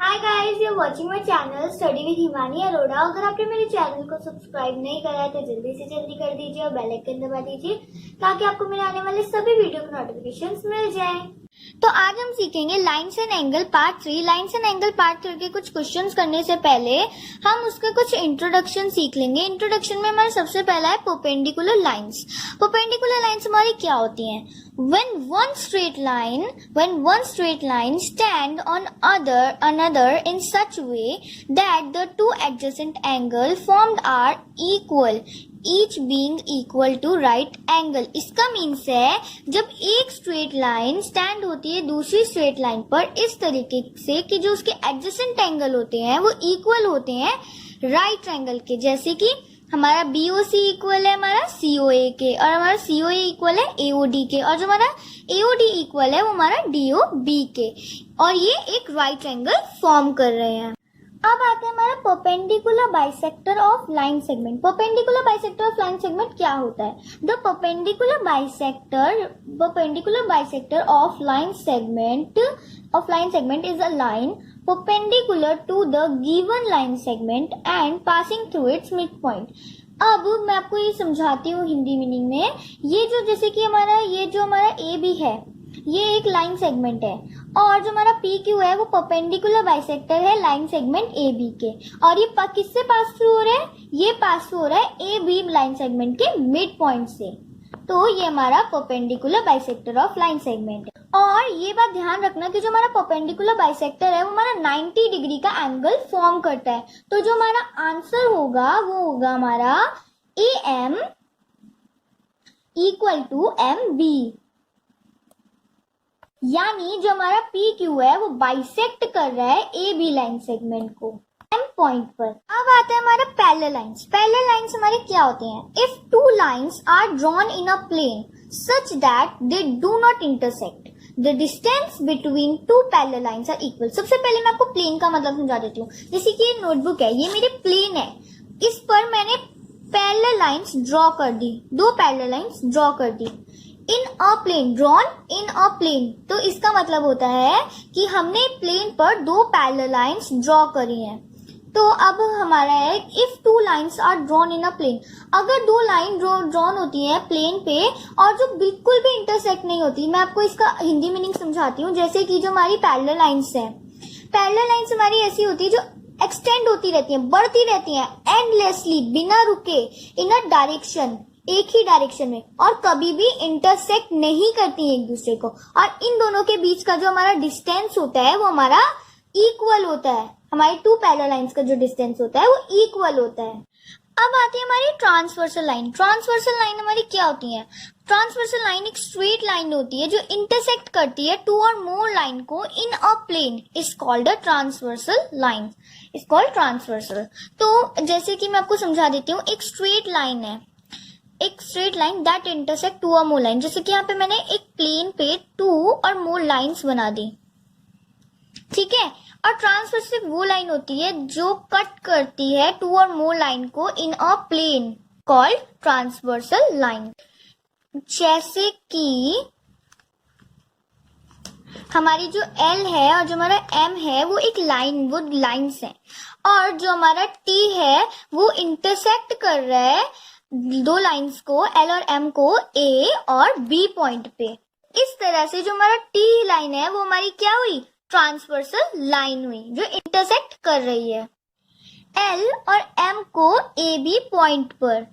Hi guys, you watching my channel study with Himani Arora. अगर आपने मेरे चैनल को सब्सक्राइब नहीं करा है तो जल्दी से जल्दी कर दीजिए और बेल आइकन दबा दीजिए ताकि आपको मेरे आने वाले सभी वीडियो के नोटिफिकेशंस मिल जाएं। तो आज हम सीखेंगे lines and angle part 3। Lines and angle part 3 के कुछ क्वेश्चंस करने से पहले हम उसका कुछ इंट्रोडक्शन सीख लेंगे। इंट्रोडक्शन में हमारा सबसे पहला है परपेंडिकुलर लाइंस। परपेंडिकुलर लाइंस हमारी क्या होती हैं? when one straight line stand on another in such way that the two adjacent angle formed are equal, each being equal to right angle। इसका मीन्स है जब एक स्ट्रेट लाइन स्टैंड होती है दूसरी स्ट्रेट लाइन पर इस तरीके से कि जो उसके एडजेसेंट एंगल होते हैं वो इक्वल होते हैं राइट एंगल के। जैसे कि हमारा BOC इक्वल है हमारा COA के, और हमारा COA इक्वल है AOD के, और जो हमारा AOD इक्वल है वो हमारा DOB के, और ये एक राइट एंगल फॉर्म कर रहे हैं। अब आते हैं हमारा perpendicular bisector of line segment. Perpendicular bisector of line segment क्या होता है? The perpendicular bisector of line segment is a line perpendicular to the given line segment and passing through its midpoint। अब मैं आपको ये समझाती हूँ हिंदी मीनिंग में। ये जो जैसे कि हमारा AB है, ये एक लाइन सेगमेंट है, और जो हमारा PQ है वो परपेंडिकुलर बाइसेक्टर है लाइन सेगमेंट AB के, और ये किससे पास थ्रू हो रहा है? ये पास थ्रू हो रहा है AB लाइन सेगमेंट के मिड पॉइंट से। तो ये हमारा perpendicular bisector of line segment है। और ये बात ध्यान रखना कि जो हमारा परपेंडिकुलर बाइसेक्टर है वो हमारा 90 डिग्री का एंगल फॉर्म करता है। तो जो हमारा आंसर होगा वो होगा हमारा AM इक्वल टू MB, यानी जो हमारा PQ है वो बाइसेक्ट कर रहा है AB लाइन सेगमेंट को M पॉइंट पर। अब आते हैं हमारा पैरेलल लाइंस। पैरेलल लाइंस हमारे क्या होती हैं? If two lines are drawn in a plane such that they do not intersect, the distance between two parallel lines are equal. सबसे पहले मैं आपको प्लेन का मतलब समझा देती हूँ। जैसे कि ये नोटबुक है, ये मेरे प्लेन है, इस पर मैंने पैरेलल लाइंस ड्रॉ कर दी, दो पैरेलल लाइंस ड्रॉ कर दी in a plane, drawn in a plane. तो इसका मतलब होता है कि हमने प्लेन पर दो पैरेलल लाइंस ड्रॉ करी हैं। तो अब हमारा है if two lines are drawn in a plane, अगर दो लाइन ड्रॉन होती है प्लेन पे और जो बिल्कुल भी इंटरसेक्ट नहीं होती। मैं आपको इसका हिंदी मीनिंग समझाती हूँ। जैसे कि जो हमारी पैरेलल लाइंस है, पैरेलल लाइंस हमारी ऐसी होती है जो एक्सटेंड होती रहती है, बढ़ती रहती है एंडलेसली, बिना रुके, इन अ डायरेक्शन, एक ही डायरेक्शन में, और कभी भी इंटरसेक्ट नहीं करती एक दूसरे को। और इन दोनों के बीच का जो हमारा डिस्टेंस होता है वो हमारा इक्वल होता है। हमारी टू पैरेलल लाइंस का जो डिस्टेंस होता है वो इक्वल होता है। अब आती है हमारी ट्रांसवर्सल लाइन। ट्रांसवर्सल लाइन हमारी क्या होती है? ट्रांसवर्सल लाइन एक स्ट्रेट लाइन होती है जो इंटरसेक्ट करती है टू और मोर लाइन को in a plane, is called a transversal line, is called transversal. तो जैसे कि मैं आपको समझा देती हूँ, एक स्ट्रेट लाइन है, एक straight line that intersect two और मोर लाइन। जैसे कि यहाँ पे मैंने एक प्लेन पे टू और मोर लाइंस बना दी, ठीक है। और ट्रांसवर्सल वो लाइन होती है जो कट करती है टू और मोर लाइन को in a plane, called transversal line. जैसे कि हमारी जो L है और जो हमारा M है वो एक लाइन, वो लाइंस है, और जो हमारा T है वो इंटरसेक्ट कर रहा है दो लाइंस को, L और M को, A और B पॉइंट पे। इस तरह से जो हमारा T लाइन है वो हमारी क्या हुई? ट्रांसवर्सल लाइन हुई जो इंटरसेक्ट कर रही है L और M को AB पॉइंट पर।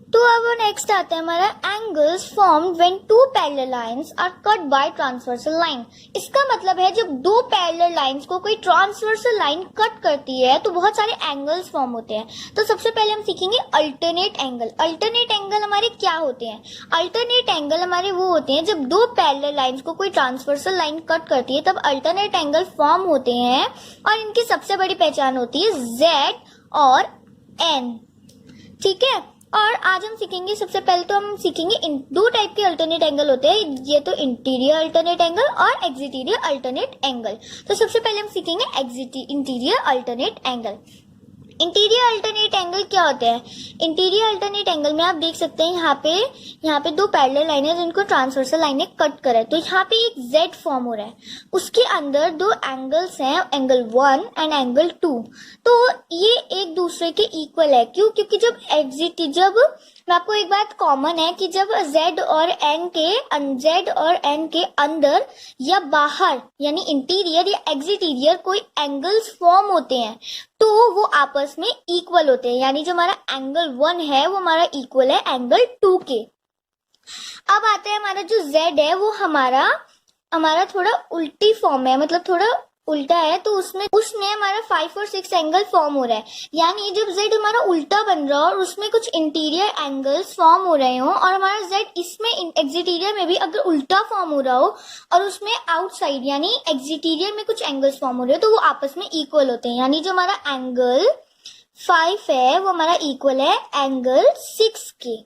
तो अब नेक्स्ट आता है हमारा angles formed when two parallel lines are cut by transversal line. इसका मतलब है जब दो पैरेलल लाइंस को कोई ट्रांसवर्सल लाइन कट करती है तो बहुत सारे एंगल्स फॉर्म होते हैं। तो सबसे पहले हम सीखेंगे अल्टरनेट एंगल। अल्टरनेट एंगल हमारे क्या होते हैं? अल्टरनेट एंगल हमारे वो होते हैं जब दो पैरेलल लाइंस को कोई ट्रांसवर्सल लाइन कट करती है तब अल्टरनेट एंगल फॉर्म होते हैं, और इनकी सबसे बड़ी पहचान होती है Z और N, ठीक है। और आज हम सीखेंगे, सबसे पहले तो हम सीखेंगे दो टाइप के अल्टरनेट एंगल होते हैं, ये तो इंटीरियर अल्टरनेट एंगल और एक्सटीरियर अल्टरनेट एंगल। तो सबसे पहले हम सीखेंगे interior alternate angle. Interior alternate angle क्या होता है? इंटीरियर अल्टरनेट एंगल में आप देख सकते हैं यहाँ पे दो पैरेलल लाइन है जिनको ट्रांसवर्सल लाइन ने कट करा है, तो यहाँ पे एक जेड फॉर्म हो रहा है, उसके अंदर दो एंगल्स हैं, एंगल 1 एंड एंगल 2, तो ये एक दूसरे के इक्वल है। क्यों? क्योंकि जब मैं आपको एक बात कॉमन है कि जब Z और N के अंदर या बाहर यानी इंटीरियर या एक्सटीरियर कोई एंगल्स फॉर्म होते हैं तो वो आपस में इक्वल होते हैं, यानी जो हमारा एंगल 1 है वो हमारा इक्वल है एंगल 2 के। अब आते हैं हमारा जो Z है वो हमारा थोड़ा उल्टी फॉर्म है, मतलब थोड़ा उल्टा है, तो उसमें हमारा 5 और 6 एंगल फॉर्म हो रहा है, यानी जब Z हमारा उल्टा बन रहा हो और उसमें कुछ इंटीरियर एंगल्स फॉर्म हो रहे हो और हमारा Z इसमें एक्सटीरियर में भी अगर उल्टा फॉर्म हो रहा हो और उसमें आउटसाइड यानी एक्सटीरियर में कुछ एंगल्स फॉर्म हो रहे हो तो वो आपस में इक्वल होते हैं, यानी जो हमारा एंगल 5 है वो हमारा इक्वल है एंगल 6 के।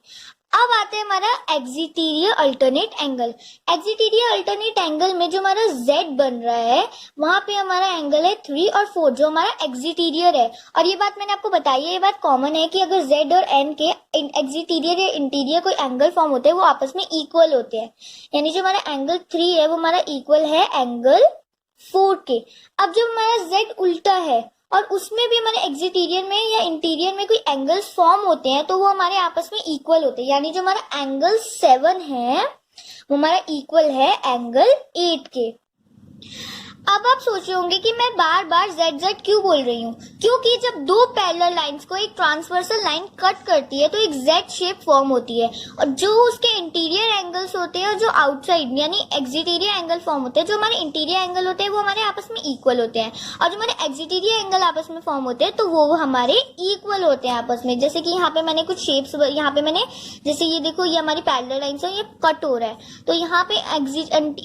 अब आते हैं हमारा exterior alternate angle. Exterior alternate angle में जो हमारा Z बन रहा है वहां पे हमारा एंगल है 3 और 4 जो हमारा एक्सटीरियर है, और ये बात मैंने आपको बताई है, ये बात कॉमन है कि अगर Z और N के एक्सटीरियर या इंटीरियर कोई एंगल फॉर्म होते हैं वो आपस में इक्वल होते हैं, यानी जो हमारा एंगल 3 है वो हमारा इक्वल है एंगल 4 के। अब जब हमारा Z उल्टा है और उसमें भी हमारे एक्सटीरियर में या इंटीरियर में कोई एंगल्स फॉर्म होते हैं तो वो हमारे आपस में इक्वल होते हैं, यानी जो हमारा एंगल 7 है वो हमारा इक्वल है एंगल 8 के। अब आप सोच रहे होंगे कि मैं बार बार Z क्यों बोल रही हूँ, क्योंकि जब दो पैरेलल लाइंस को एक ट्रांसवर्सल लाइन कट करती है तो एक Z शेप फॉर्म होती है, और जो उसके इंटीरियर एंगल्स होते हैं और जो आउटसाइड यानी एक्सटीरियर एंगल फॉर्म होते हैं, जो हमारे इंटीरियर एंगल होते हैं वो हमारे आपस में इक्वल होते हैं, और जो हमारे एक्सटीरियर एंगल आपस में फॉर्म होते हैं तो वो हमारे इक्वल होते हैं आपस में। जैसे कि यहाँ पे मैंने कुछ शेप्स, यहाँ पे मैंने जैसे ये देखो, ये हमारी पैरेलल लाइंस है, ये कट हो रहा है तो यहाँ पे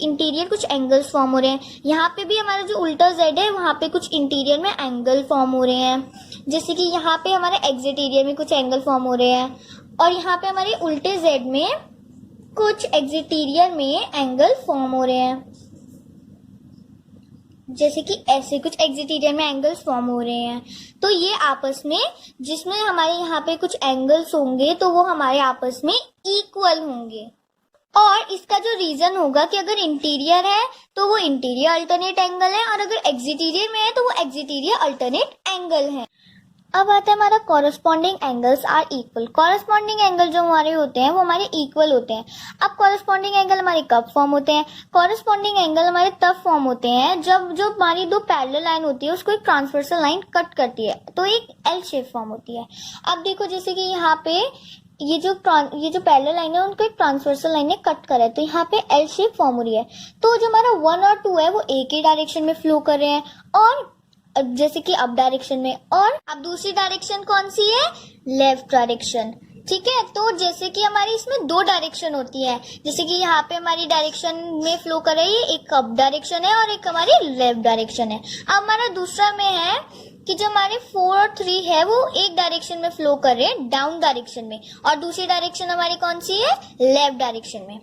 इंटीरियर कुछ एंगल्स फॉर्म हो रहे हैं, यहाँ पे भी हमारा जो उल्टा Z है वहां पे कुछ इंटीरियर में एंगल फॉर्म हो रहे हैं, जैसे कि यहाँ पे हमारे एक्सटीरियर में कुछ एंगल फॉर्म हो रहे हैं, और यहाँ पे हमारे उल्टे Z में कुछ एक्सटीरियर में एंगल फॉर्म हो रहे हैं, जैसे कि ऐसे कुछ एक्सटीरियर में एंगल्स फॉर्म हो रहे हैं। तो ये आपस में, जिसमें हमारे यहाँ पे कुछ एंगल्स होंगे तो वो हमारे आपस में इक्वल होंगे, और इसका जो रीजन होगा कि अगर इंटीरियर है तो वो इंटीरियर अल्टरनेट एंगल है और अगर एक्सटीरियर में है तो वो एक्सटीरियर अल्टरनेट एंगल है। अब आता है हमारा corresponding angles are equal. Corresponding angle जो हमारे होते हैं वो हमारे इक्वल होते हैं। अब कॉरस्पॉन्डिंग एंगल हमारे कब फॉर्म होते हैं? कॉरस्पॉन्डिंग एंगल हमारे तब फॉर्म होते हैं जब जो हमारी दो पैरेलल लाइन होती है उसको एक ट्रांसवर्सल लाइन कट करती है तो एक एल शेप फॉर्म होती है। अब देखो जैसे कि यहाँ पे ये जो पैरेलल लाइन है उनको एक ट्रांसवर्सल लाइन ने कट करा है तो यहाँ पे एल शेप फॉर्म हो रही है, तो जो हमारा 1 और 2 है वो एक ही डायरेक्शन में फ्लो कर रहे हैं, और जैसे कि अप डायरेक्शन में, और अब दूसरी डायरेक्शन कौन सी है? Left direction. ठीक है, तो जैसे कि हमारी इसमें दो डायरेक्शन होती है, जैसे कि यहाँ पे हमारी डायरेक्शन में फ्लो कर रही है, एक अप डायरेक्शन है और एक हमारी लेफ्ट डायरेक्शन है। अब हमारा दूसरा में है कि जो हमारे 4 और 3 है वो एक डायरेक्शन में फ्लो कर रहे हैं डाउन डायरेक्शन में, और दूसरी डायरेक्शन हमारी कौन सी है? लेफ्ट डायरेक्शन में।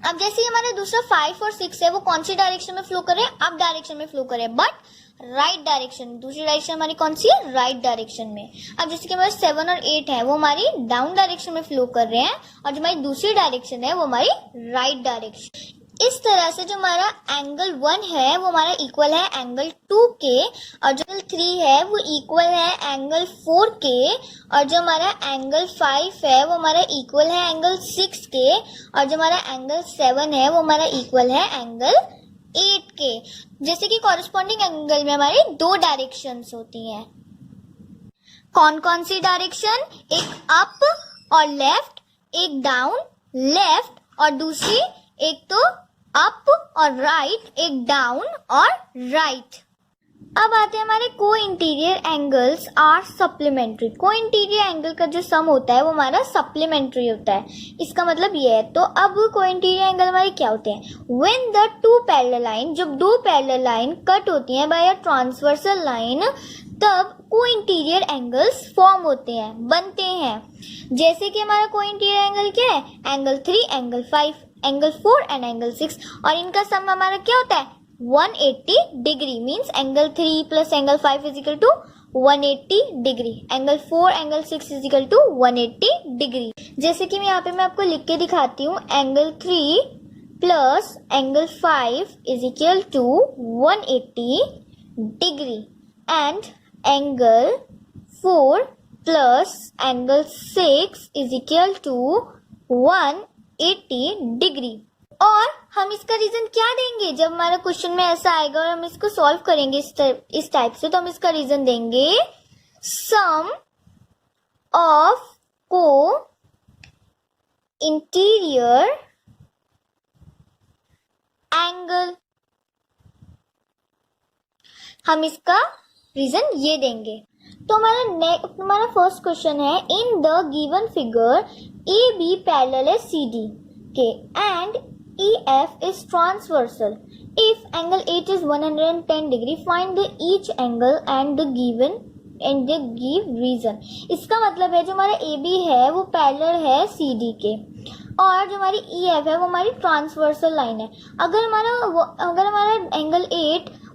अब जैसे हमारा दूसरा 5 और 6 है वो कौन सी डायरेक्शन में फ्लो कर रहे हैं? अप डायरेक्शन में फ्लो कर रहे हैं, बट राइट डायरेक्शन। दूसरी डायरेक्शन हमारी कौन सी है? राइट डायरेक्शन में। अब जैसे कि हमारे 7 और 8 है वो हमारी डाउन डायरेक्शन में फ्लो कर रहे हैं, और जो हमारी दूसरी डायरेक्शन है वो हमारी राइट डायरेक्शन। इस तरह से जो हमारा एंगल 1 है वो हमारा इक्वल है एंगल 2 के, और जो एंगल 3 है वो इक्वल है एंगल 4 के, और जो हमारा एंगल 5 है वो हमारा इक्वल है एंगल 6 के, और जो हमारा एंगल 7 है वो हमारा इक्वल है एंगल 8 के। जैसे कि कॉरस्पॉन्डिंग एंगल में हमारी दो डायरेक्शंस होती हैं। कौन कौन सी डायरेक्शन? एक अप और लेफ्ट, एक डाउन लेफ्ट, और दूसरी एक तो अप और राइट, एक डाउन और राइट। अब आते हैं हमारे को इंटीरियर एंगल्स आर सप्लीमेंट्री। को इंटीरियर एंगल का जो सम होता है वो हमारा सप्लीमेंट्री होता है, इसका मतलब ये है। तो अब को इंटीरियर एंगल हमारे क्या होते हैं? When the two parallel line, जब दो पैरेलल लाइन कट होती हैं बाय अ ट्रांसवर्सल लाइन, तब को इंटीरियर एंगल्स फॉर्म होते हैं, बनते हैं। जैसे कि हमारा को इंटीरियर एंगल क्या है? Angle 3, angle 5, angle 4 and angle 6, और इनका सम हमारा क्या होता है? 180 degree. Means angle 3 plus angle 5 is equal to 180 degree. Angle 4 angle 6 is equal to 180 degree. जैसे कि यहाँ पे मैं आपको लिख के दिखाती हूँ, angle 3 plus angle 5 is equal to 180 degree and angle 4 plus angle 6 is equal to 180 degree. और हम इसका रीजन क्या देंगे? जब हमारा क्वेश्चन में ऐसा आएगा और हम इसको सॉल्व करेंगे इस टाइप से, तो हम इसका रीजन देंगे सम ऑफ को इंटीरियर एंगल। हम इसका रीजन ये देंगे। तो हमारा फर्स्ट क्वेश्चन है, in the given figure A B parallel है सी डी के and EF is transversal. If angle 8 is 110 degree, find the each angle and the give reason. इसका मतलब है जो हमारा AB है वो पैरेलल है CD के और जो हमारी EF है वो हमारी ट्रांसवर्सल लाइन है। अगर हमारा एंगल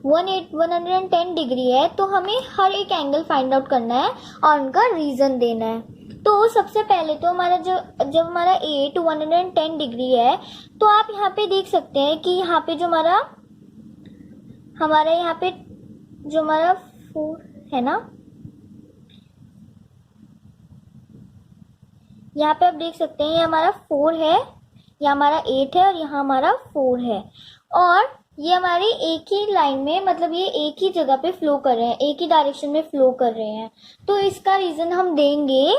110 डिग्री है तो हमें हर एक एंगल फाइंड आउट करना है और उनका रीजन देना है। तो सबसे पहले तो हमारा जब हमारा 110 डिग्री है तो आप यहाँ पे देख सकते हैं कि यहाँ पे जो हमारा यहाँ पे जो हमारा 4 है ना, यहाँ पे आप देख सकते हैं ये हमारा 4 है, यहाँ हमारा 8 है और यहाँ हमारा 4 है और ये हमारे एक ही लाइन में, मतलब ये एक ही जगह पे फ्लो कर रहे हैं, एक ही डायरेक्शन में फ्लो कर रहे हैं। तो इसका रीजन हम देंगे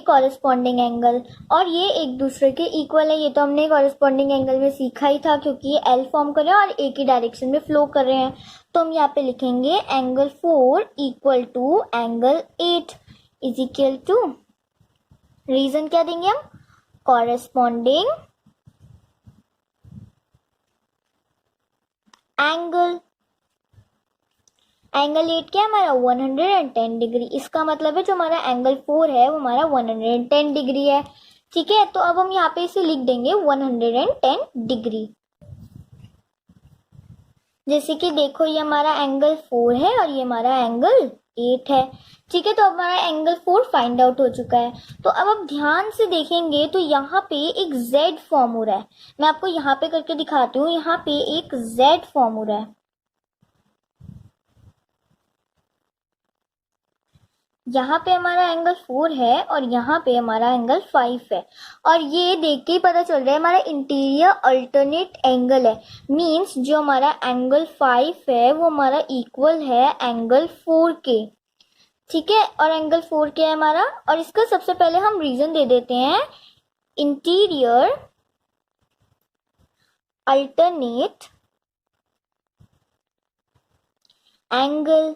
कॉरेस्पॉन्डिंग एंगल और ये एक दूसरे के इक्वल है। ये तो हमने कॉरेस्पॉन्डिंग एंगल में सीखा ही था क्योंकि ये एल फॉर्म कर रहे हैं और एक ही डायरेक्शन में फ्लो कर रहे हैं। तो हम यहाँ पे लिखेंगे angle 4 equal to angle 8 is equal to, reason क्या देंगे हम, कॉरेस्पॉन्डिंग एंगल 8 क्या है हमारा 110 डिग्री। इसका मतलब है जो हमारा एंगल 4 है वो हमारा 110 डिग्री है। ठीक है, तो अब हम यहाँ पे इसे लिख देंगे 110 डिग्री। जैसे कि देखो ये हमारा एंगल 4 है और ये हमारा एंगल 8 है। ठीक है, तो अब हमारा एंगल 4 फाइंड आउट हो चुका है। तो अब आप ध्यान से देखेंगे तो यहाँ पे एक Z फॉर्म हो रहा है। मैं आपको यहाँ पे करके दिखाती हूँ, यहाँ पे एक Z फॉर्म हो रहा है। यहाँ पे हमारा एंगल 4 है और यहाँ पे हमारा एंगल 5 है और ये देख के ही पता चल रहा है हमारा इंटीरियर अल्टरनेट एंगल है। मींस जो हमारा एंगल 5 है वो हमारा इक्वल है एंगल 4 के। ठीक है, और एंगल 4 क्या है हमारा, और इसका सबसे पहले हम रीजन दे देते हैं, इंटीरियर अल्टरनेट एंगल।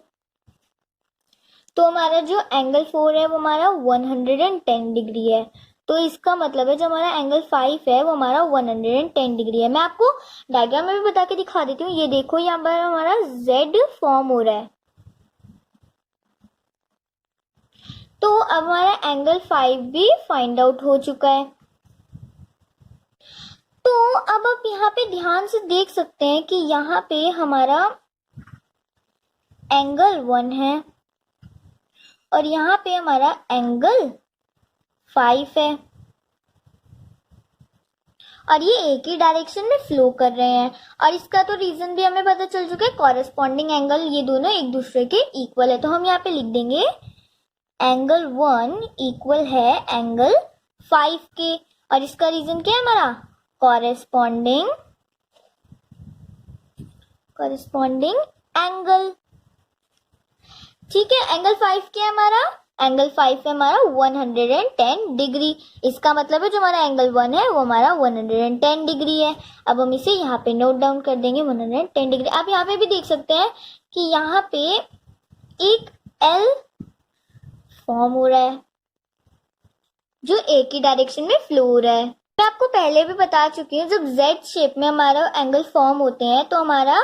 तो हमारा जो एंगल 4 है वो हमारा 110 डिग्री है। तो इसका मतलब है जो हमारा एंगल 5 है वो हमारा 110 डिग्री है। मैं आपको डायग्राम में भी बता के दिखा देती हूँ। ये देखो यहाँ पर हमारा Z फॉर्म हो रहा है। तो अब हमारा एंगल 5 भी फाइंड आउट हो चुका है। तो अब आप यहाँ पे ध्यान से देख सकते हैं कि यहाँ पे हमारा एंगल 1 है और यहाँ पे हमारा एंगल 5 है और ये एक ही डायरेक्शन में फ्लो कर रहे हैं। और इसका तो रीजन भी हमें पता चल चुका है, कॉरेस्पॉन्डिंग एंगल, ये दोनों एक दूसरे के इक्वल है। तो हम यहाँ पे लिख देंगे एंगल 1 इक्वल है एंगल 5 के और इसका रीजन क्या है हमारा, कॉरेस्पॉन्डिंग एंगल। ठीक है, एंगल 5 क्या है हमारा, एंगल 5 है हमारा 110 डिग्री। इसका मतलब है जो हमारा एंगल 1 है वो हमारा 110 डिग्री है। अब हम इसे यहाँ पे नोट डाउन कर देंगे 110 डिग्री। आप यहाँ पे भी देख सकते हैं कि यहाँ पे एक एल फॉर्म हो रहा है जो एक ही डायरेक्शन में फ्लो हो रहा है। मैं आपको पहले भी बता चुकी हूँ, जब Z शेप में हमारा एंगल फॉर्म होते हैं तो हमारा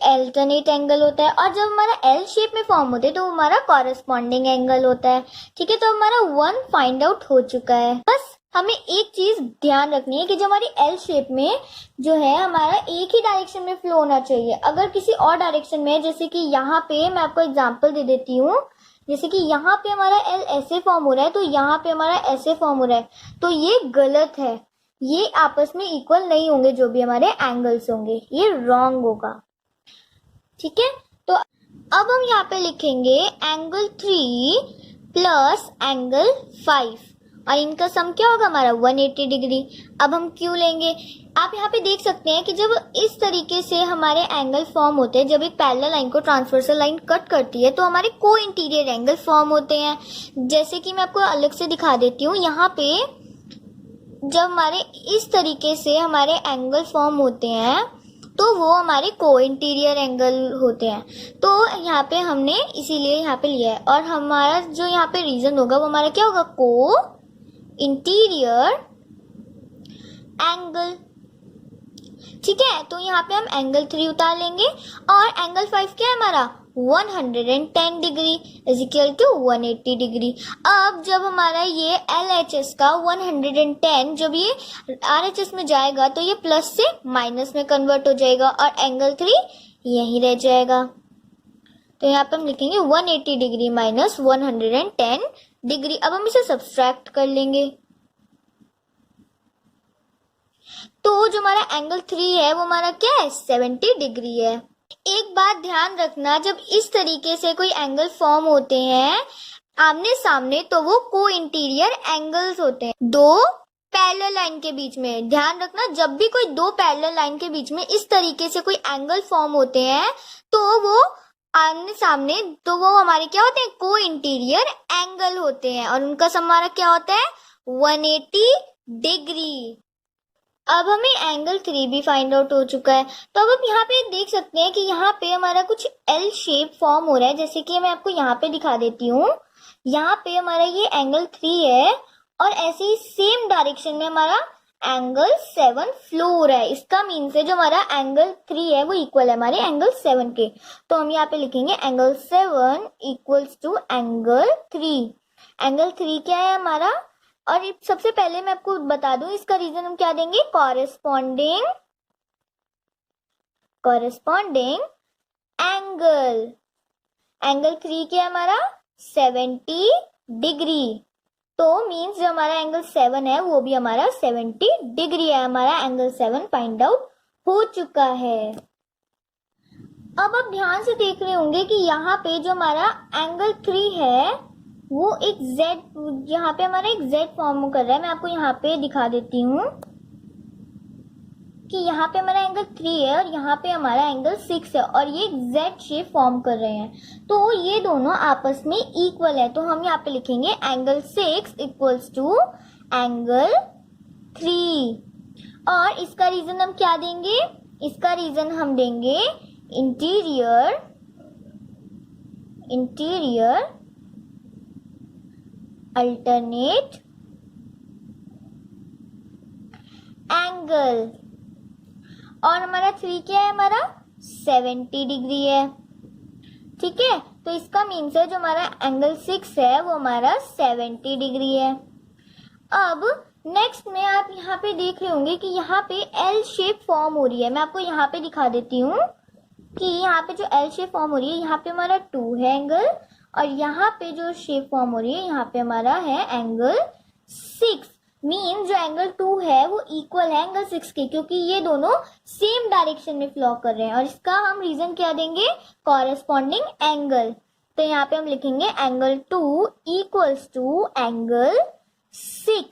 अल्टरनेट एंगल होता है और जब हमारा L शेप में फॉर्म होते हैं तो हमारा कॉरेस्पॉन्डिंग एंगल होता है। ठीक है, तो हमारा 1 फाइंड आउट हो चुका है। बस हमें एक चीज ध्यान रखनी है कि जो हमारी एल शेप में जो है हमारा एक ही डायरेक्शन में फ्लो होना चाहिए। अगर किसी और डायरेक्शन में, जैसे कि यहाँ पे मैं आपको एग्जांपल दे देती हूँ, जैसे कि यहाँ पे हमारा एल ऐसे फॉर्म हो रहा है तो यहाँ पे हमारा ऐसे फॉर्म हो रहा है, तो ये गलत है, ये आपस में इक्वल नहीं होंगे, जो भी हमारे एंगल्स होंगे ये रॉन्ग होगा। ठीक है, तो अब हम यहाँ पे लिखेंगे एंगल 3 प्लस एंगल 5 और इनका सम क्या होगा हमारा 180 डिग्री। अब हम क्यों लेंगे, आप यहाँ पे देख सकते हैं कि जब इस तरीके से हमारे एंगल फॉर्म होते हैं, जब एक पैरेलल लाइन को ट्रांसवर्सल लाइन कट करती है तो हमारे को इंटीरियर एंगल फॉर्म होते हैं। जैसे कि मैं आपको अलग से दिखा देती हूँ, यहाँ पे जब हमारे इस तरीके से हमारे एंगल फॉर्म होते हैं तो वो हमारे को इंटीरियर एंगल होते हैं। तो यहाँ पे हमने इसीलिए यहाँ पे लिया है, और हमारा जो यहाँ पे रीजन होगा वो हमारा क्या होगा, को इंटीरियर एंगल। ठीक है, तो यहाँ पे हम एंगल 3 उतार लेंगे और एंगल 5 क्या है हमारा 110 degree is equal to 180 degree. अब जब हमारा ये LHS का 110 जब ये RHS में जाएगा तो ये प्लस से माइनस में कन्वर्ट हो जाएगा और एंगल 3 यहीं रह जाएगा। तो यहाँ पे हम लिखेंगे 180 डिग्री माइनस 110 डिग्री। अब हम इसे सब्सट्रैक्ट कर लेंगे, तो जो हमारा एंगल 3 है वो हमारा क्या है 70 डिग्री है। एक बात ध्यान रखना, जब इस तरीके से कोई एंगल फॉर्म होते हैं आमने सामने तो वो को इंटीरियर एंगल्स होते हैं दो पैरेलल लाइन के बीच में। ध्यान रखना, जब भी कोई दो पैरेलल लाइन के बीच में इस तरीके से कोई एंगल फॉर्म होते हैं तो वो आमने सामने, तो वो हमारे क्या होते हैं को इंटीरियर एंगल होते हैं और उनका सम हमारा क्या होता है 180 डिग्री। अब हमें एंगल 3 भी फाइंड आउट हो चुका है, तो अब हम यहाँ पे देख सकते हैं कि यहाँ पे हमारा कुछ एल शेप फॉर्म हो रहा है। जैसे कि मैं आपको यहाँ पे दिखा देती हूँ, यहाँ पे हमारा ये एंगल 3 है और ऐसे ही सेम डायरेक्शन में हमारा एंगल 7 फ्लो हो रहा है। इसका मीन से जो हमारा एंगल 3 है वो इक्वल है हमारे एंगल 7 के। तो हम यहाँ पे लिखेंगे angle 7 equals to angle 3। Angle 3 क्या है हमारा, और सबसे पहले मैं आपको बता दूं इसका रीजन हम क्या देंगे, कॉरेस्पॉन्डिंग एंगल। एंगल 3 क्या है हमारा 70 डिग्री, तो मींस जो हमारा एंगल 7 है वो भी हमारा 70 डिग्री है। हमारा एंगल 7 फाइंड आउट हो चुका है। अब आप ध्यान से देख रहे होंगे कि यहाँ पे जो हमारा एंगल 3 है वो एक Z, यहाँ पे हमारा एक Z फॉर्म कर रहा है। मैं आपको यहाँ पे दिखा देती हूँ कि यहाँ पे हमारा एंगल 3 है और यहाँ पे हमारा एंगल 6 है और ये एक Z शेप फॉर्म कर रहे हैं, तो ये दोनों आपस में इक्वल है। तो हम यहाँ पे लिखेंगे एंगल 6 इक्वल्स टू एंगल 3 और इसका रीजन हम क्या देंगे, इसका रीजन हम देंगे इंटीरियर अल्टरनेट एंगल। और हमारा 3 क्या है हमारा 70 डिग्री है। ठीक है, तो इसका मीन्स है जो हमारा एंगल 6 है वो हमारा 70 डिग्री है। अब नेक्स्ट में आप यहाँ पे देख रहे होंगे कि यहाँ पे एल शेप फॉर्म हो रही है। मैं आपको यहाँ पे दिखा देती हूँ कि यहाँ पे जो एल शेप फॉर्म हो रही है, यहाँ पे हमारा 2 है एंगल और यहाँ पे जो शेप फॉर्म हो रही है यहाँ पे हमारा है एंगल 6। मीन जो एंगल 2 है वो इक्वल है एंगल 6 के, क्योंकि ये दोनों सेम डायरेक्शन में फ्लो कर रहे हैं। और इसका हम रीजन क्या देंगे, कॉरेस्पॉन्डिंग एंगल। तो यहाँ पे हम लिखेंगे एंगल 2 इक्वल्स टू एंगल 6।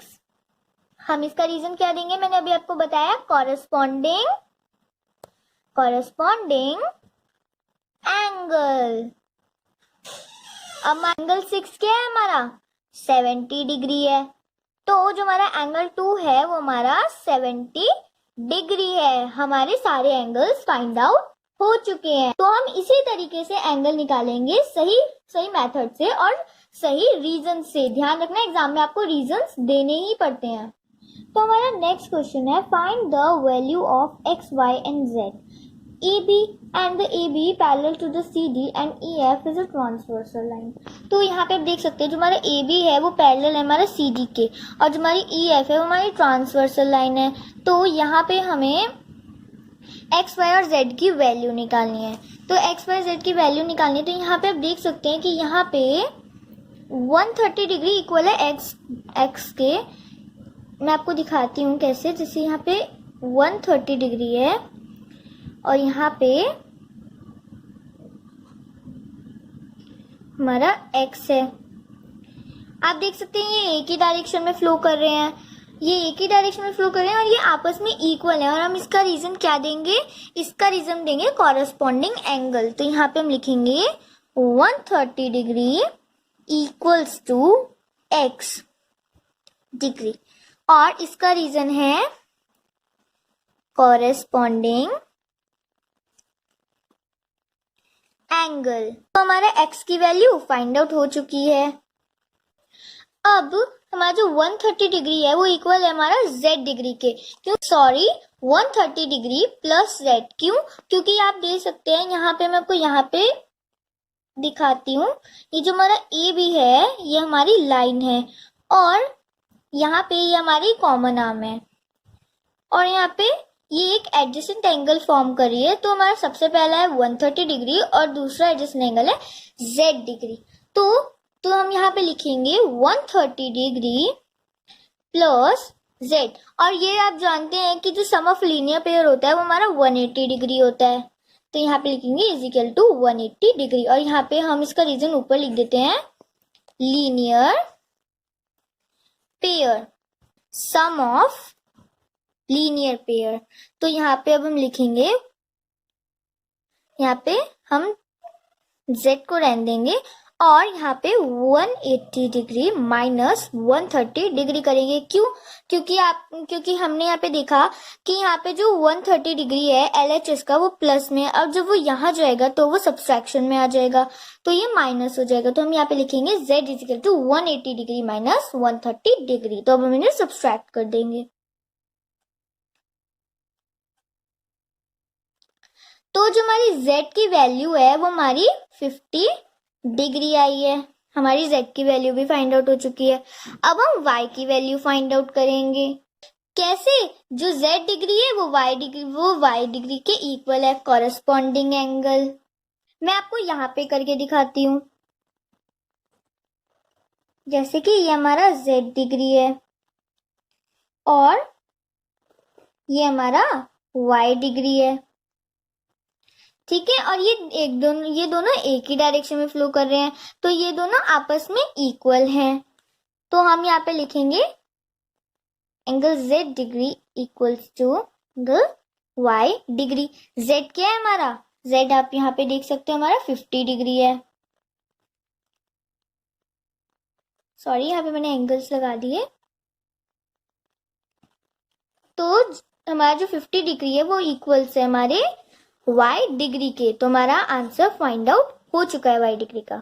हम इसका रीजन क्या देंगे, मैंने अभी आपको बताया कॉरेस्पॉन्डिंग एंगल। अब एंगल 6 क्या है हमारा 70 डिग्री है, तो जो हमारा एंगल 2 है वो हमारा 70 डिग्री है। हमारे सारे एंगल्स फाइंड आउट हो चुके हैं। तो हम इसी तरीके से एंगल निकालेंगे सही मेथड से और सही रीजन से। ध्यान रखना एग्जाम में आपको रीजंस देने ही पड़ते हैं। तो हमारा नेक्स्ट क्वेश्चन है find the value of x, y and z। AB and the AB parallel to the CD and EF is a transversal line। तो यहाँ पे आप देख सकते हैं जो हमारा AB है वो पैरेलल है हमारा CD के, और जो हमारी EF है वो हमारी ट्रांसवर्सल लाइन है। तो यहाँ पे हमें एक्स वाई और जेड की वैल्यू निकालनी है। तो एक्स वाई जेड की वैल्यू निकालनी है, तो यहाँ पे आप देख सकते हैं कि यहाँ पे 130 डिग्री इक्वल है एक्स के। मैं आपको दिखाती हूँ कैसे। जैसे यहाँ पे 130 डिग्री है और यहाँ पे हमारा एक्स है। आप देख सकते हैं ये एक ही डायरेक्शन में फ्लो कर रहे हैं, ये एक ही डायरेक्शन में फ्लो कर रहे हैं और ये आपस में इक्वल है। और हम इसका रीजन क्या देंगे, इसका रीजन देंगे कॉरस्पॉन्डिंग एंगल। तो यहाँ पे हम लिखेंगे 130 degree equals to x degree, और इसका रीजन है कॉरस्पॉन्डिंग एंगल। तो हमारा एक्स की वैल्यू फाइंड आउट हो चुकी है। अब हमारा जो 130 डिग्री है वो इक्वल है हमारा z डिग्री के। क्यों, सॉरी 130 डिग्री प्लस z। क्यों, क्योंकि आप देख सकते हैं यहाँ पे, मैं आपको यहाँ पे दिखाती हूँ, ये जो हमारा ए बी है ये हमारी लाइन है और यहाँ पे ये हमारी कॉमन आर्म है और यहाँ पे ये एक एडजेसेंट एंगल फॉर्म कर रही है। तो हमारा सबसे पहला है 130 डिग्री और दूसरा एडजेसेंट एंगल है z डिग्री। तो हम यहाँ पे लिखेंगे 130 डिग्री प्लस z, और ये आप जानते हैं कि जो सम ऑफ लीनियर पेयर होता है वो हमारा 180 डिग्री होता है। तो यहाँ पे लिखेंगे इज इक्वल टू 180 डिग्री, और यहाँ पे हम इसका रीजन ऊपर लिख देते हैं linear pair, sum of linear pair. तो यहाँ पे अब हम लिखेंगे, यहाँ पे हम z को रहने देंगे और यहाँ पे 180 डिग्री माइनस 130 डिग्री करेंगे। क्यों, क्योंकि हमने यहाँ पे देखा कि यहाँ पे जो 130 डिग्री है LHS का वो प्लस में है, अब जब वो यहाँ जाएगा तो वो सब्सट्रैक्शन में आ जाएगा, तो ये माइनस हो जाएगा। तो हम यहाँ पे लिखेंगे z is equal to 180 degree minus 130 degree. तो अब हम इन्हें सब्सट्रैक्ट कर देंगे। तो जो हमारी z की वैल्यू है वो हमारी 50 डिग्री आई है। हमारी z की वैल्यू भी फाइंड आउट हो चुकी है। अब हम y की वैल्यू फाइंड आउट करेंगे। कैसे, जो z डिग्री है वो y डिग्री के इक्वल है, कॉरस्पॉन्डिंग एंगल। मैं आपको यहाँ पे करके दिखाती हूँ। जैसे कि ये हमारा z डिग्री है और ये हमारा y डिग्री है, ठीक है, और ये दोनों एक ही डायरेक्शन में फ्लो कर रहे हैं, तो ये दोनों आपस में इक्वल हैं। तो हम यहाँ पे लिखेंगे angle z degree equals to angle y degree. z क्या है हमारा, z आप यहाँ पे देख सकते हो हमारा 50 डिग्री है। सॉरी, यहाँ पे मैंने एंगल्स लगा दिए। तो हमारा जो 50 डिग्री है वो इक्वल्स है हमारे y डिग्री के। तो हमारा आंसर फाइंड आउट हो चुका है y डिग्री का।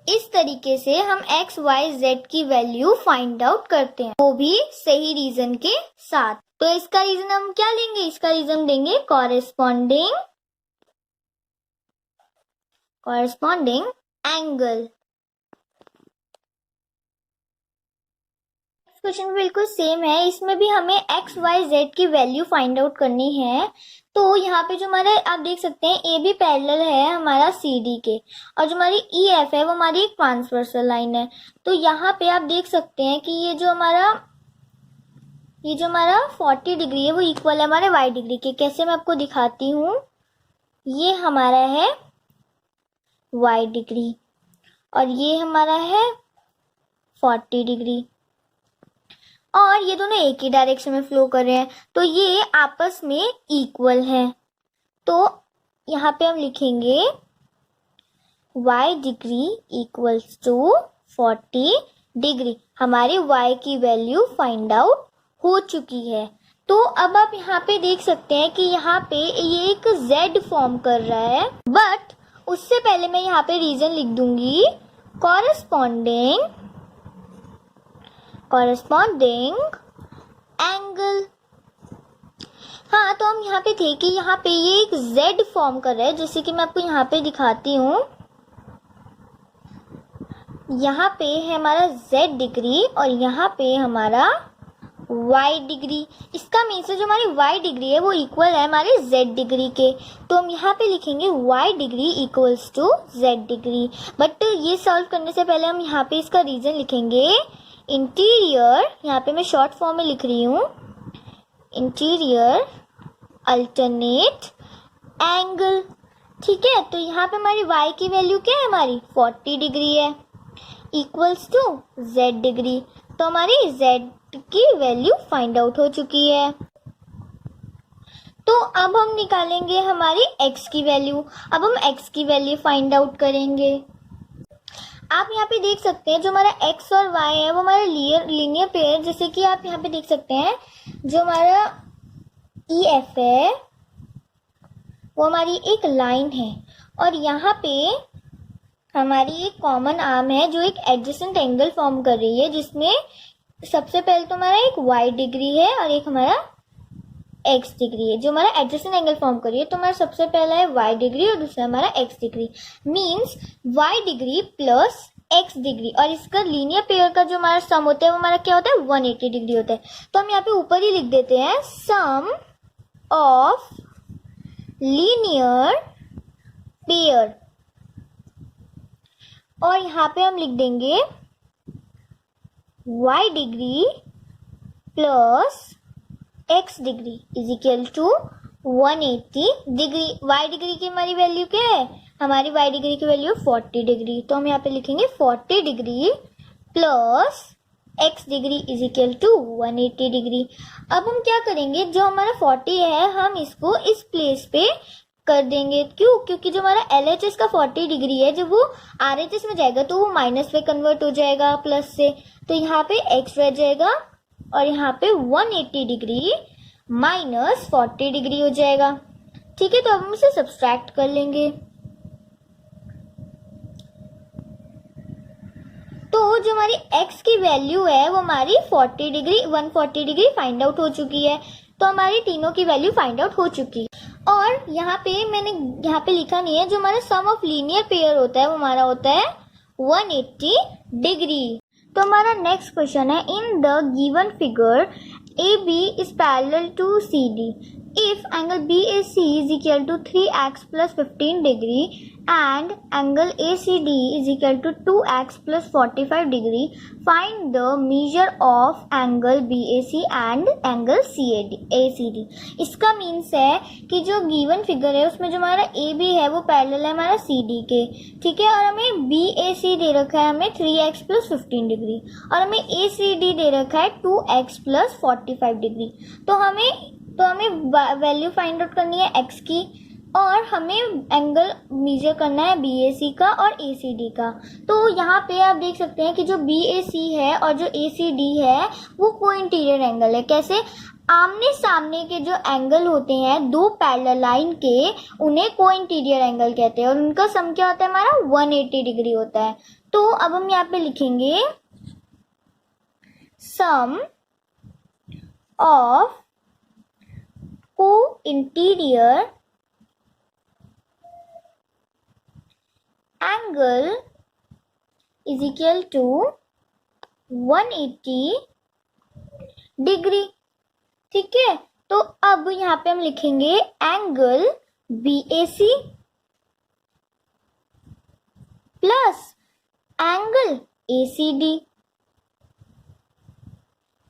इस तरीके से हम x, y, z की वैल्यू फाइंड आउट करते हैं, वो भी सही रीजन के साथ। तो इसका रीजन हम क्या लेंगे, इसका रीजन देंगे कॉरेस्पॉन्डिंग एंगल। क्वेश्चन बिल्कुल सेम है, इसमें भी हमें x, y, z की वैल्यू फाइंड आउट करनी है। तो यहाँ पे जो हमारे आप देख सकते हैं ए बी पैरेलल है हमारा सी डी के, और जो हमारी ई एफ है वो हमारी एक ट्रांसवर्सल लाइन है। तो यहाँ पे आप देख सकते हैं कि ये जो हमारा 40 डिग्री है वो इक्वल है हमारे y डिग्री के। कैसे, मैं आपको दिखाती हूँ। ये हमारा है y डिग्री और ये हमारा है 40 डिग्री, और ये दोनों एक ही डायरेक्शन में फ्लो कर रहे हैं, तो ये आपस में इक्वल है। तो यहाँ पे हम लिखेंगे y degree equals to 40 degree. हमारी y की वैल्यू फाइंड आउट हो चुकी है। तो अब आप यहाँ पे देख सकते हैं कि यहाँ पे ये एक z फॉर्म कर रहा है, बट उससे पहले मैं यहाँ पे रीजन लिख दूंगी कॉरेस्पॉन्डिंग एंगल। हाँ, तो हम यहाँ पे थे कि यहाँ पे ये एक z फॉर्म कर रहा है, जैसे कि मैं आपको यहाँ पे दिखाती हूँ। यहाँ पे है हमारा z डिग्री और यहाँ पे हमारा y डिग्री। इसका मीन्स जो हमारी y डिग्री है वो इक्वल है हमारे z डिग्री के, तो हम यहाँ पे लिखेंगे y degree equals to z degree. But ये सॉल्व करने से पहले हम यहाँ पे इसका रीजन लिखेंगे। इंटीरियर, यहाँ पे मैं शॉर्ट फॉर्म में लिख रही हूँ, इंटीरियर अल्टरनेट एंगल। ठीक है, तो यहाँ पे हमारी y की वैल्यू क्या है, हमारी 40 डिग्री है, इक्वल्स टू z डिग्री। तो हमारी z की वैल्यू फाइंड आउट हो चुकी है। तो अब हम निकालेंगे हमारी x की वैल्यू। अब हम x की वैल्यू फाइंड आउट करेंगे। आप यहाँ पे देख सकते हैं जो हमारा x और y है वो हमारा लीनियर पेयर, जैसे कि आप यहाँ पे देख सकते हैं जो हमारा EF है वो हमारी एक लाइन है और यहाँ पे हमारी एक कॉमन आर्म है जो एक एडजेसेंट एंगल फॉर्म कर रही है, जिसमें सबसे पहले तो हमारा एक y डिग्री है और एक हमारा x डिग्री है जो हमारा एडजेसेंट एंगल फॉर्म कर रही है। तो हमारा सबसे पहला है y डिग्री और दूसरा हमारा x degree, means y degree plus x degree, और इसका लीनियर पेयर का जो हमारा सम होता है वो हमारा क्या होता है, 180 डिग्री होता है। तो हम यहाँ पे ऊपर ही लिख देते हैं सम ऑफ लीनियर पेयर, और यहाँ पे हम लिख देंगे y degree plus x degree is equal to 180 degree. y degree की हमारी वैल्यू क्या है, हमारी y डिग्री की वैल्यू 40 डिग्री, तो हम यहाँ पे लिखेंगे 40 degree plus x degree is equal to 180 degree. अब हम क्या करेंगे, जो हमारा 40 है हम इसको इस प्लेस पे कर देंगे। क्यों, क्योंकि जो हमारा LHS का 40 डिग्री है जब वो RHS में जाएगा तो वो माइनस में कन्वर्ट हो जाएगा प्लस से, तो यहाँ पे x रह जाएगा और यहाँ पे 180 डिग्री माइनस 40 डिग्री हो जाएगा। ठीक है, तो अब हम इसे सब्सट्रैक्ट कर लेंगे। तो जो हमारी x की वैल्यू है वो हमारी 40 डिग्री 140 डिग्री फाइंड आउट हो चुकी है, तो हमारी तीनों की वैल्यू फाइंड आउट हो चुकी है। और यहाँ पे मैंने यहाँ पे लिखा नहीं है, जो हमारा सम ऑफ लीनियर पेयर होता है वो हमारा होता है 180 डिग्री। तो हमारा नेक्स्ट क्वेश्चन है, in the given figure AB is parallel to CD if angle BAC is equal to 3x plus 15 degree and angle ACD is equal to 2x plus 45 degree, find the measure of angle BAC and angle ACD। इसका means है कि जो given figure है उसमें जो हमारा AB है वो पैरेलल है हमारा CD के, ठीक है, और हमें BAC दे रखा है हमें 3x plus 15 डिग्री और हमें ACD दे रखा है 2x plus 45 डिग्री। तो हमें वैल्यू फाइंड आउट करनी है x की और हमें एंगल मेजर करना है BAC का और ACD का। तो यहाँ पे आप देख सकते हैं कि जो BAC है और जो ACD है वो को इंटीरियर एंगल है। कैसे, आमने सामने के जो एंगल होते हैं दो पैरेलल लाइन के उन्हें को इंटीरियर एंगल कहते हैं और उनका सम क्या होता है, हमारा 180 डिग्री होता है। तो अब हम यहाँ पे लिखेंगे sum of co-interior angle is equal to 180 degree. ठीक है, तो अब यहाँ पे हम लिखेंगे angle BAC plus angle ACD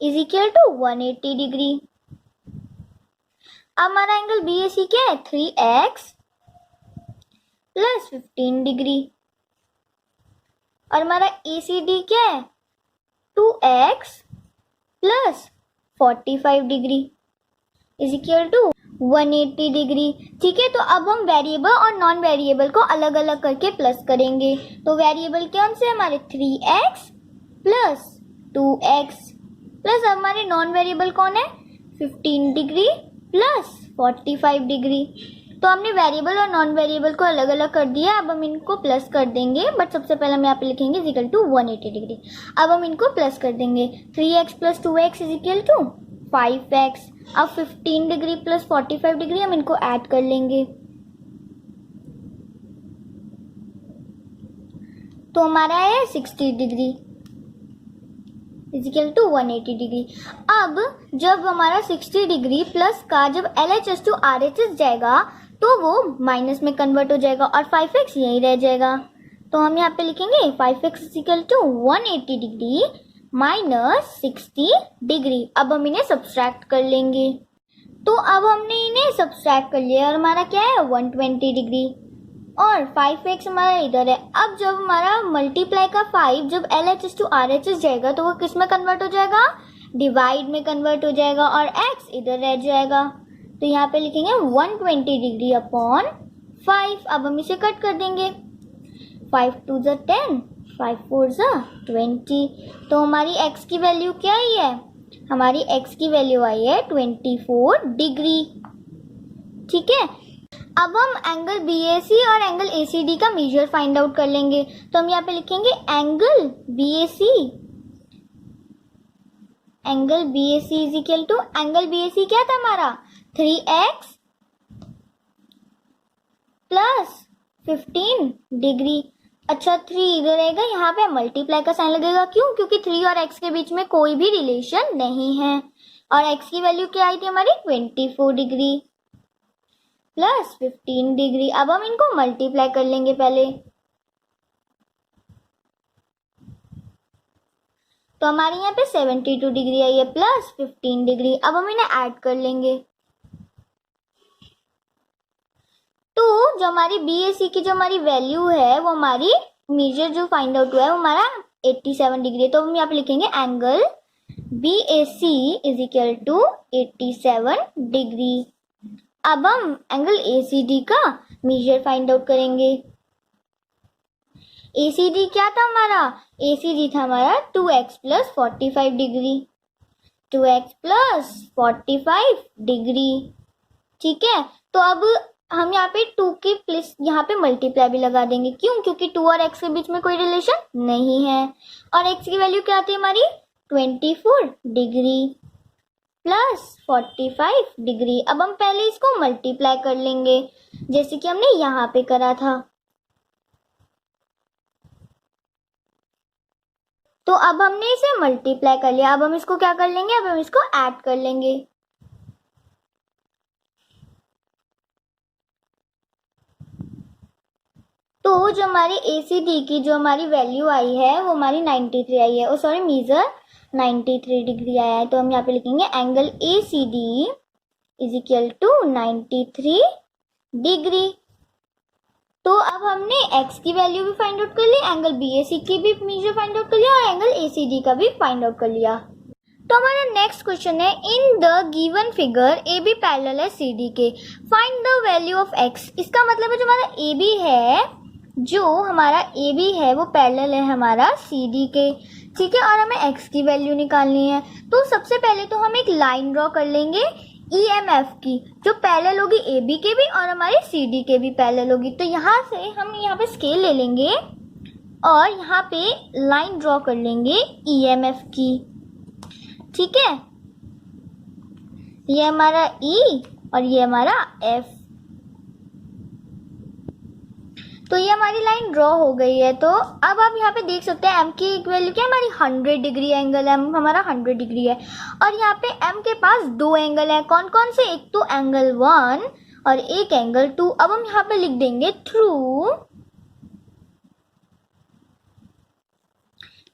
is equal to 180 degree. अब हमारा एंगल BAC क्या है, 3x प्लस 15 डिग्री और हमारा ACD क्या है, 2x plus 45 degree is equal to 180 degree. ठीक है, तो अब हम वेरिएबल और नॉन वेरिएबल को अलग अलग करके प्लस करेंगे। तो वेरिएबल कौन से हमारे 3x प्लस 2x प्लस हमारे नॉन वेरिएबल कौन है 15 डिग्री प्लस 45 डिग्री। तो हमने वेरिएबल और नॉन वेरिएबल को अलग अलग कर दिया। अब हम इनको प्लस कर देंगे, बट सबसे पहले हम यहाँ पे लिखेंगे इक्वल टू 180 डिग्री। अब हम इनको प्लस कर देंगे, 3x plus 2x is equal to 5x। अब 15 डिग्री प्लस 45 डिग्री हम इनको ऐड कर लेंगे, तो हमारा है 60 डिग्री इजिकल टू 180 डिग्री। अब जब हमारा 60 डिग्री प्लस का जब LHS टू RHS जाएगा तो वो माइनस में कन्वर्ट हो जाएगा और 5x यही रह जाएगा। तो हम यहाँ पे लिखेंगे 5x is equal to 180 degree minus 60 degree. अब हम इन्हें सब्सट्रैक्ट कर लेंगे, तो अब हमने इन्हें सब्सट्रैक्ट कर लिया और हमारा क्या है 120 डिग्री और 5x हमारा इधर है। अब जब हमारा मल्टीप्लाई का 5 जब LHS टू RHS जाएगा तो वो किस में कन्वर्ट हो जाएगा, डिवाइड में कन्वर्ट हो जाएगा और x इधर रह जाएगा। तो यहाँ पे लिखेंगे 120 डिग्री अपॉन 5। अब हम इसे कट कर देंगे, 5 2 ज़ा 10, 5 4 ज़ा 20। तो हमारी x की वैल्यू क्या आई है, हमारी x की वैल्यू आई है 24 डिग्री। ठीक है, अब हम एंगल BAC और एंगल ACD का मेजर फाइंड आउट कर लेंगे। तो हम यहाँ पे लिखेंगे angle BAC is equal to, angle BAC क्या था हमारा 3x प्लस 15 डिग्री। अच्छा 3 इधर रहेगा, यहाँ पे मल्टीप्लाई का साइन लगेगा, क्यों, क्योंकि 3 और x के बीच में कोई भी रिलेशन नहीं है और x की वैल्यू क्या आई थी हमारी 24 डिग्री प्लस 15 डिग्री। अब हम इनको मल्टीप्लाई कर लेंगे पहले, तो हमारे यहाँ पे 72 डिग्री आई है प्लस 15 डिग्री। अब हम इन्हें ऐड कर लेंगे, तो जो हमारी BAC की जो हमारी वैल्यू है वो हमारी मेजर जो फाइंड आउट हुआ है वो हमारा 87 डिग्री है। तो हम यहाँ पे लिखेंगे angle BAC is equal to 87 degree. अब हम एंगल ACD का मेजर फाइंड आउट करेंगे। ACD क्या था हमारा, ACD था हमारा 2x plus 45 degree, 2x plus 45 degree. ठीक है, तो अब हम यहाँ पे 2 के प्लस यहाँ पे मल्टीप्लाई भी लगा देंगे, क्यों, क्योंकि 2 और x के बीच में कोई रिलेशन नहीं है और x की वैल्यू क्या आती है हमारी 24 डिग्री प्लस 45 डिग्री। अब हम पहले इसको मल्टीप्लाई कर लेंगे जैसे कि हमने यहाँ पे करा था। तो अब हमने इसे मल्टीप्लाई कर लिया, अब हम इसको क्या कर लेंगे, अब हम इसको ऐड कर लेंगे। तो जो हमारी ACD की जो हमारी वैल्यू आई है वो हमारी 93 आई है, सॉरी मेजर 93 डिग्री आया है। तो हम यहाँ पे लिखेंगे angle ACD is equal to 93 degree. तो अब हमने x की वैल्यू भी फाइंड आउट कर ली, एंगल BAC की भी मेजर फाइंड आउट कर लिया और एंगल ACD का भी फाइंड आउट कर लिया। तो हमारा नेक्स्ट क्वेश्चन है, in the given figure AB parallel है CD के, find the value of x। इसका मतलब है जो हमारा AB है, जो हमारा AB है वो पैरेलल है हमारा CD के। ठीक है, और हमें x की वैल्यू निकालनी है। तो सबसे पहले तो हम एक लाइन ड्रॉ कर लेंगे EMF की, जो पैरेलल होगी AB के भी और हमारे CD के भी पैरेलल होगी। तो यहाँ से हम यहाँ पे स्केल ले लेंगे और यहाँ पे लाइन ड्रॉ कर लेंगे EMF की। ठीक है, ये हमारा E और ये हमारा F। तो ये हमारी लाइन ड्रॉ हो गई है। तो अब आप यहाँ पे देख सकते हैं M की वैल्यू क्या है हमारी 100 डिग्री, एंगल M हमारा 100 डिग्री है और यहाँ पे M के पास 2 एंगल है, कौन कौन से, एक तो एंगल 1 और एक एंगल 2। अब हम यहाँ पे लिख देंगे through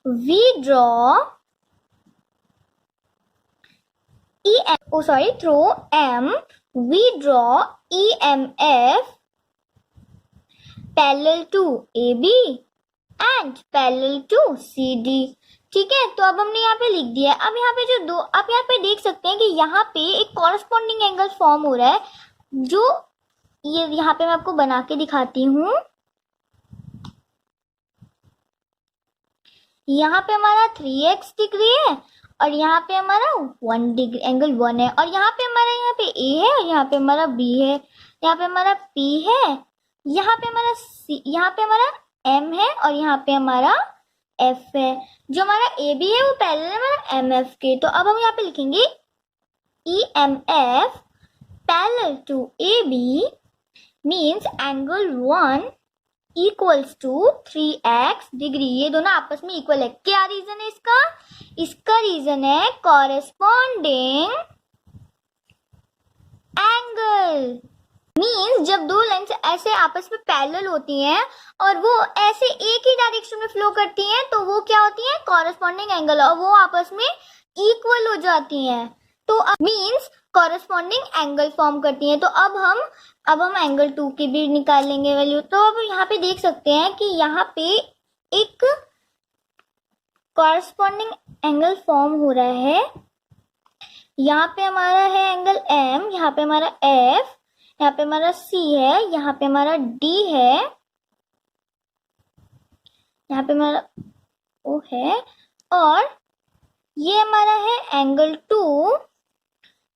we draw through M we draw EMF parallel to AB and parallel to CD। ठीक है, तो अब हमने यहाँ पे लिख दिया है। अब यहाँ पे जो दो, आप यहाँ पे देख सकते हैं कि यहाँ पे एक कॉरस्पॉन्डिंग एंगल फॉर्म हो रहा है, जो ये यहाँ पे मैं आपको बना के दिखाती हूँ। यहाँ पे हमारा 3x डिग्री है और यहाँ पे हमारा 1 डिग्री एंगल 1 है और यहाँ पे हमारा यहाँ पे A है और यहाँ पे हमारा B है, यहाँ पे हमारा P है, यहाँ पे हमारा C, यहाँ पे हमारा M है और यहाँ पे हमारा F है। जो हमारा AB है वो पैरेलल है हमारा MF के। तो अब हम यहाँ पे लिखेंगे EMF parallel to AB means angle 1 equals to 3x degree. ये दोनों आपस में इक्वल है. क्या रीजन है इसका? इसका रीजन है corresponding angle. मीन्स जब दो लाइन्स ऐसे आपस में पैरेलल होती हैं और वो ऐसे एक ही डायरेक्शन में फ्लो करती हैं तो वो क्या होती हैं? कॉरेस्पॉन्डिंग एंगल, और वो आपस में इक्वल हो जाती हैं तो मीन्स कॉरेस्पॉन्डिंग एंगल फॉर्म करती हैं. तो अब हम एंगल 2 की भी निकाल लेंगे वैल्यू. तो अब यहाँ पे देख सकते हैं कि यहाँ पे एक कॉरेस्पॉन्डिंग एंगल फॉर्म हो रहा है. यहाँ पे हमारा है एंगल M, यहाँ पे हमारा F, यहाँ पे हमारा C है, यहाँ पे हमारा D है, यहाँ पे हमारा O है, और ये हमारा है एंगल 2,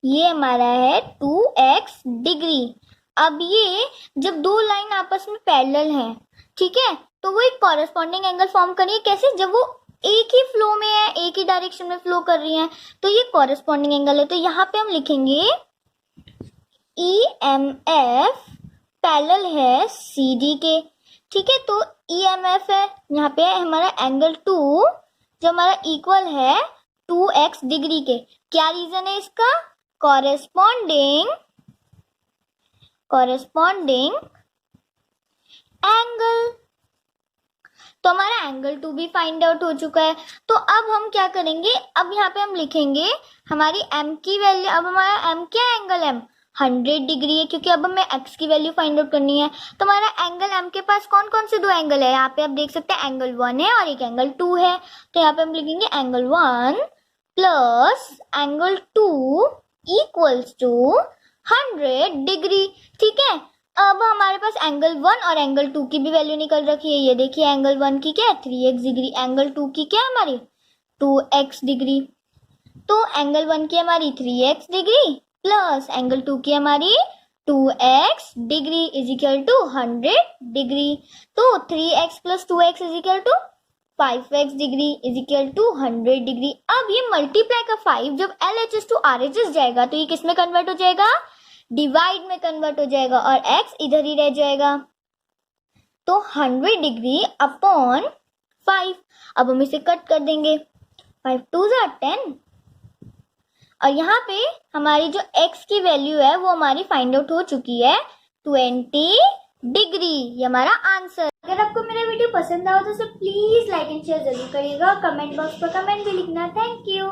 ये हमारा है 2x डिग्री. अब ये जब दो लाइन आपस में पैरेलल हैं, ठीक है, तो वो एक कॉरेस्पॉन्डिंग एंगल फॉर्म करिए. कैसे? जब वो एक ही फ्लो में है, एक ही डायरेक्शन में फ्लो कर रही हैं, तो ये कॉरेस्पॉन्डिंग एंगल है. तो यहाँ पे हम लिखेंगे EMF पैरेलल है CD के. ठीक है, तो EMF है, यहाँ पे हमारा एंगल 2 जो हमारा इक्वल है 2x डिग्री के. क्या रीजन है इसका? Corresponding angle. तो हमारा एंगल 2 भी फाइंड आउट हो चुका है. तो अब हम क्या करेंगे? अब यहाँ पे हम लिखेंगे हमारी m की वैल्यू. अब हमारा m क्या एंगल m 100 डिग्री है, क्योंकि अब हमें x की वैल्यू फाइंड आउट करनी है. तो हमारा एंगल m के पास कौन कौन से दो एंगल है? यहाँ पे आप देख सकते हैं एंगल 1 है और एक एंगल 2 है. तो यहाँ पे हम लिखेंगे angle 1 plus angle 2 equals to 100 degree. ठीक है, अब हमारे पास एंगल 1 और एंगल 2 की भी वैल्यू निकल रखी है. ये देखिए एंगल 1 की क्या है? 3x degree. एंगल 2 की क्या है हमारी? 2x degree. तो एंगल 1 की हमारी 3x डिग्री प्लस एंगल 2 की हमारी 2x degree is equal to 100 degree. तो 3x plus 2x is equal to 5x degree is equal to 100 degree. अब ये मल्टीप्लाई का 5 जब LHS टू RHS जाएगा तो ये किस में कन्वर्ट हो जाएगा? डिवाइड में कन्वर्ट हो जाएगा और x इधर ही रह जाएगा. तो 100 डिग्री अपॉन 5. अब हम इसे कट कर देंगे. 5 2 10. और यहाँ पे हमारी जो x की वैल्यू है वो हमारी फाइंड आउट हो चुकी है 20 डिग्री. ये हमारा आंसर. अगर आपको मेरा वीडियो पसंद आया तो प्लीज लाइक एंड शेयर जरूर करिएगा. कमेंट बॉक्स पर कमेंट भी लिखना. Thank you.